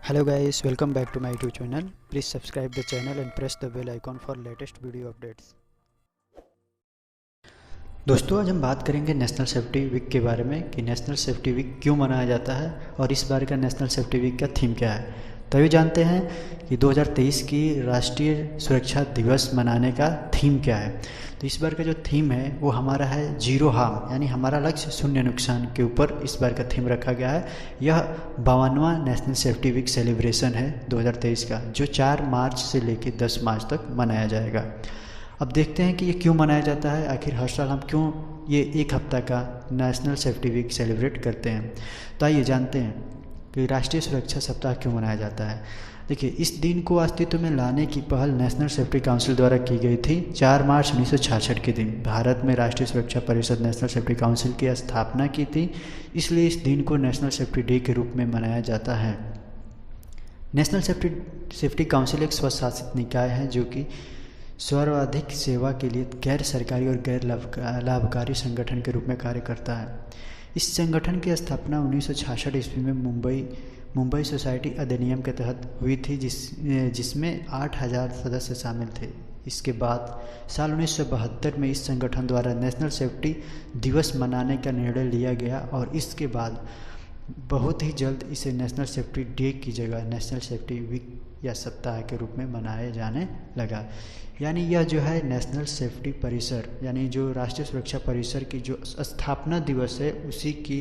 Hello guys, welcome back to my YouTube channel. Please subscribe the channel and press the bell icon for latest video updates. दोस्तों आज हम बात करेंगे national safety week के बारे में कि नेशनल सेफ्टी वीक क्यों मनाया जाता है और इस बार का नेशनल सेफ्टी वीक का थीम क्या है। तो ये जानते हैं कि 2023 की राष्ट्रीय सुरक्षा दिवस मनाने का थीम क्या है। तो इस बार का जो थीम है वो हमारा है जीरो हार्म, यानी हमारा लक्ष्य शून्य नुकसान के ऊपर इस बार का थीम रखा गया है। यह 52वां नेशनल सेफ्टी वीक सेलिब्रेशन है 2023 का, जो 4 मार्च से लेकर 10 मार्च तक मनाया जाएगा। अब देखते हैं कि ये क्यों मनाया जाता है, आखिर हर साल हम क्यों ये एक हफ्ता का नेशनल सेफ्टी वीक सेलिब्रेट करते हैं। तो आइए जानते हैं कि राष्ट्रीय सुरक्षा सप्ताह क्यों मनाया जाता है। देखिए, इस दिन को अस्तित्व में लाने की पहल नेशनल सेफ्टी काउंसिल द्वारा की गई थी। 4 मार्च 1966 के दिन भारत में राष्ट्रीय सुरक्षा परिषद नेशनल सेफ्टी काउंसिल की स्थापना की थी, इसलिए इस दिन को नेशनल सेफ्टी डे के रूप में मनाया जाता है। नेशनल सेफ्टी काउंसिल एक स्वशासित निकाय है जो कि सर्वाधिक सेवा के लिए गैर सरकारी और गैर लाभकारी संगठन के रूप में कार्य करता है। इस संगठन की स्थापना 1966 ईस्वी में मुंबई सोसाइटी अधिनियम के तहत हुई थी, जिसमें 8000 सदस्य शामिल थे। इसके बाद साल 1972 में इस संगठन द्वारा नेशनल सेफ्टी दिवस मनाने का निर्णय लिया गया और इसके बाद बहुत ही जल्द इसे नेशनल सेफ्टी डे की जगह नेशनल सेफ्टी वीक या सप्ताह के रूप में मनाए जाने लगा। यानी यह जो है नेशनल सेफ्टी परिसर, यानी जो राष्ट्रीय सुरक्षा परिसर की जो स्थापना दिवस है उसी की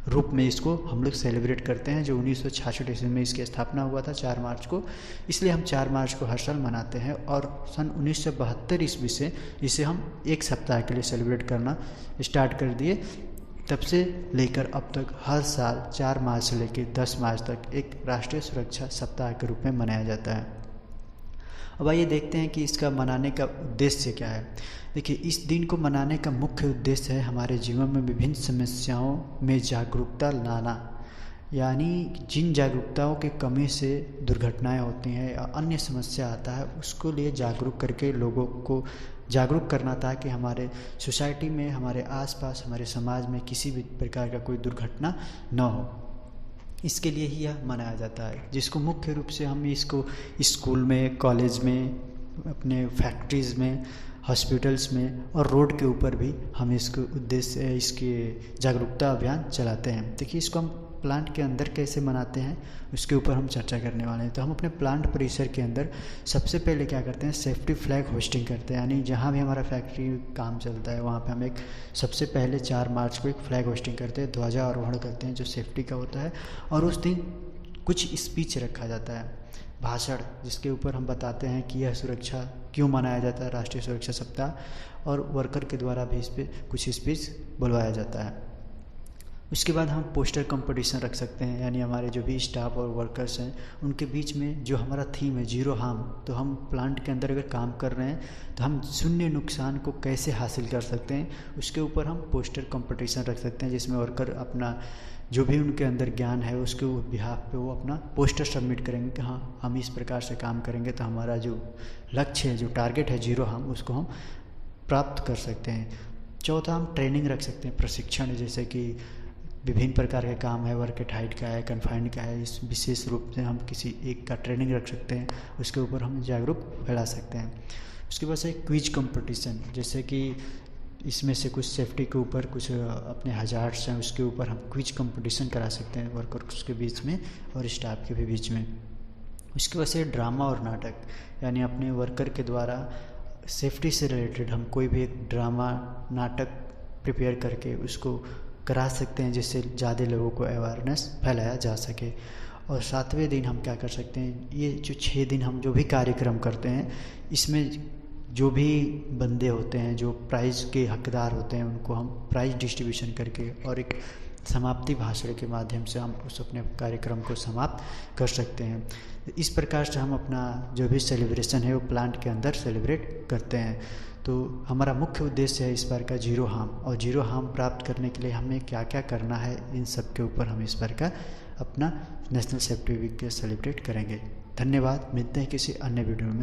रूप में इसको हम लोग सेलिब्रेट करते हैं, जो 1966 ईस्वी में इसकी स्थापना हुआ था 4 मार्च को। इसलिए हम 4 मार्च को हर साल मनाते हैं और सन 1972 ईस्वी से इसे हम एक सप्ताह के लिए सेलिब्रेट करना स्टार्ट कर दिए। तब से लेकर अब तक हर साल 4 मार्च से लेकर 10 मार्च तक एक राष्ट्रीय सुरक्षा सप्ताह के रूप में मनाया जाता है। अब आइए देखते हैं कि इसका मनाने का उद्देश्य क्या है। देखिए, इस दिन को मनाने का मुख्य उद्देश्य है हमारे जीवन में विभिन्न समस्याओं में जागरूकता लाना, यानी जिन जागरूकताओं के कमी से दुर्घटनाएं होती हैं या अन्य समस्या आता है उसको लिए जागरूक करके लोगों को जागरूक करना था कि हमारे सोसाइटी में, हमारे आसपास, हमारे समाज में किसी भी प्रकार का कोई दुर्घटना न हो। इसके लिए ही यह मनाया जाता है, जिसको मुख्य रूप से हम इसको स्कूल में, कॉलेज में, अपने फैक्ट्रीज़ में, हॉस्पिटल्स में और रोड के ऊपर भी हम इसको उद्देश्य इसके जागरूकता अभियान चलाते हैं। देखिए, इसको हम प्लांट के अंदर कैसे मनाते हैं उसके ऊपर हम चर्चा करने वाले हैं। तो हम अपने प्लांट परिसर के अंदर सबसे पहले क्या करते हैं, सेफ्टी फ्लैग होस्टिंग करते हैं। यानी जहाँ भी हमारा फैक्ट्री काम चलता है वहाँ पे हम एक सबसे पहले 4 मार्च को एक फ्लैग होस्टिंग करते हैं, ध्वजारोहण करते हैं जो सेफ्टी का होता है। और उस दिन कुछ स्पीच रखा जाता है, भाषण, जिसके ऊपर हम बताते हैं कि यह सुरक्षा क्यों मनाया जाता है, राष्ट्रीय सुरक्षा सप्ताह, और वर्कर के द्वारा भी इस पर कुछ स्पीच बुलवाया जाता है। उसके बाद हम पोस्टर कंपटीशन रख सकते हैं, यानी हमारे जो भी स्टाफ और वर्कर्स हैं उनके बीच में जो हमारा थीम है जीरो हार्म, तो हम प्लांट के अंदर अगर काम कर रहे हैं तो हम शून्य नुकसान को कैसे हासिल कर सकते हैं, उसके ऊपर हम पोस्टर कंपटीशन रख सकते हैं, जिसमें वर्कर अपना जो भी उनके अंदर ज्ञान है उसके बिहाफ पे वो अपना पोस्टर सबमिट करेंगे कि हाँ हम इस प्रकार से काम करेंगे तो हमारा जो लक्ष्य है, जो टारगेट है जीरो हार्म, उसको हम प्राप्त कर सकते हैं। चौथा, हम ट्रेनिंग रख सकते हैं, प्रशिक्षण, जैसे कि विभिन्न प्रकार के काम है, वर्क एट हाइट का है, कन्फाइंड का है, इस विशेष रूप से हम किसी एक का ट्रेनिंग रख सकते हैं, उसके ऊपर हम जागरूक फैला सकते हैं। उसके बाद से क्विज कंपटीशन, जैसे कि इसमें से कुछ सेफ्टी के ऊपर कुछ अपने हजार्ड्स हैं उसके ऊपर हम क्विज कंपटीशन करा सकते हैं वर्कर्स के बीच में और स्टाफ के भी बीच में। उसके बाद से ड्रामा और नाटक, यानी अपने वर्कर के द्वारा सेफ्टी से रिलेटेड हम कोई भी एक ड्रामा नाटक प्रिपेयर करके उसको करा सकते हैं, जिससे ज़्यादा लोगों को अवेयरनेस फैलाया जा सके। और 7वें दिन हम क्या कर सकते हैं, ये जो 6 दिन हम जो भी कार्यक्रम करते हैं इसमें जो भी बंदे होते हैं जो प्राइज़ के हकदार होते हैं उनको हम प्राइज़ डिस्ट्रीब्यूशन करके और एक समाप्ति भाषण के माध्यम से हम उस अपने कार्यक्रम को समाप्त कर सकते हैं। इस प्रकार से हम अपना जो भी सेलिब्रेशन है वो प्लांट के अंदर सेलिब्रेट करते हैं। तो हमारा मुख्य उद्देश्य है इस बार का जीरो हार्म, और जीरो हार्म प्राप्त करने के लिए हमें क्या क्या करना है इन सब के ऊपर हम इस बार का अपना नेशनल सेफ्टी वीक सेलिब्रेट करेंगे। धन्यवाद, मिलते हैं किसी अन्य वीडियो में।